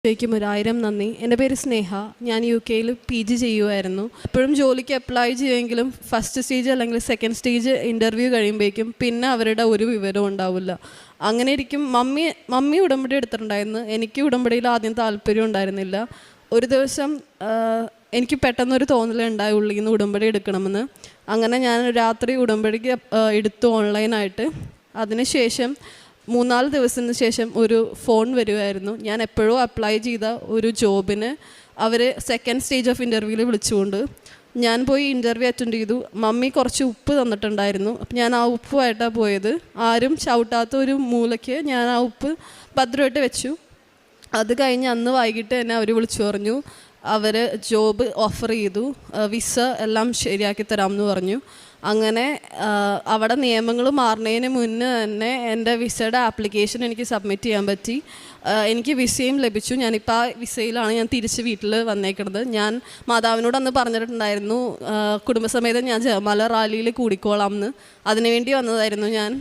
ക്കും 1000 നന്ദി. എൻ്റെ പേര് സ്നേഹ. ഞാൻ UK PG ചെയ്യുമായിരുന്നു. എപ്പോഴും ജോലിക്ക് അപ്ലൈ ചെയ്യുമെങ്കിലും ഫസ്റ്റ് സ്റ്റേജ് അല്ലെങ്കിൽ സെക്കൻഡ് സ്റ്റേജ് ഇൻ്റർവ്യൂ കഴിയുമ്പോഴേക്കും പിന്നെ അവരുടെ ഒരു വിവരവും ഉണ്ടാവില്ല. അങ്ങനെ ഇരിക്കും. മമ്മി ഉടമ്പടി എടുത്തിട്ടുണ്ടായിരുന്നു. എനിക്ക് ഉടമ്പടിയിൽ ആദ്യം താല്പര്യം ഉണ്ടായിരുന്നില്ല. ഒരു ദിവസം എനിക്ക് പെട്ടെന്നൊരു തോന്നലുണ്ടായി ഉള്ളിൽ നിന്ന് ഉടമ്പടി എടുക്കണമെന്ന്. അങ്ങനെ ഞാൻ രാത്രി ഉടമ്പടിക്ക് എടുത്തു ഓൺലൈനായിട്ട്. അതിനുശേഷം 3-4 ദിവസത്തിന് ശേഷം ഒരു ഫോൺ വരുമായിരുന്നു. ഞാൻ എപ്പോഴും അപ്ലൈ ചെയ്ത ഒരു ജോബിന് അവർ സെക്കൻഡ് സ്റ്റേജ് ഓഫ് ഇൻ്റർവ്യൂവിൽ വിളിച്ചുകൊണ്ട് ഞാൻ പോയി ഇൻ്റർവ്യൂ അറ്റൻഡ് ചെയ്തു. മമ്മി കുറച്ച് ഉപ്പ് തന്നിട്ടുണ്ടായിരുന്നു. അപ്പം ഞാൻ ആ ഉപ്പുമായിട്ടാണ് പോയത്. ആരും ചവിട്ടാത്ത ഒരു മൂലയ്ക്ക് ഞാൻ ആ ഉപ്പ് ഭദ്രമായിട്ട് വെച്ചു. അത് കഴിഞ്ഞ് അന്ന് വൈകിട്ട് തന്നെ അവർ വിളിച്ചു പറഞ്ഞു, അവർ ജോബ് ഓഫർ ചെയ്തു, വിസ എല്ലാം ശരിയാക്കി തരാമെന്ന് പറഞ്ഞു. അങ്ങനെ അവിടെ നിയമങ്ങൾ മാറുന്നതിന് മുന്നേ തന്നെ എൻ്റെ വിസയുടെ ആപ്ലിക്കേഷൻ എനിക്ക് സബ്മിറ്റ് ചെയ്യാൻ പറ്റി. എനിക്ക് വിസയും ലഭിച്ചു. ഞാനിപ്പോൾ ആ വിസയിലാണ് ഞാൻ തിരിച്ച് വീട്ടിൽ വന്നേക്കുന്നത്. ഞാൻ മാതാവിനോട് അന്ന് പറഞ്ഞിട്ടുണ്ടായിരുന്നു കുടുംബസമേതം ഞാൻ ജപമാല റാലിയിൽ കൂടിക്കോളാം എന്ന്. അതിനുവേണ്ടി വന്നതായിരുന്നു ഞാൻ.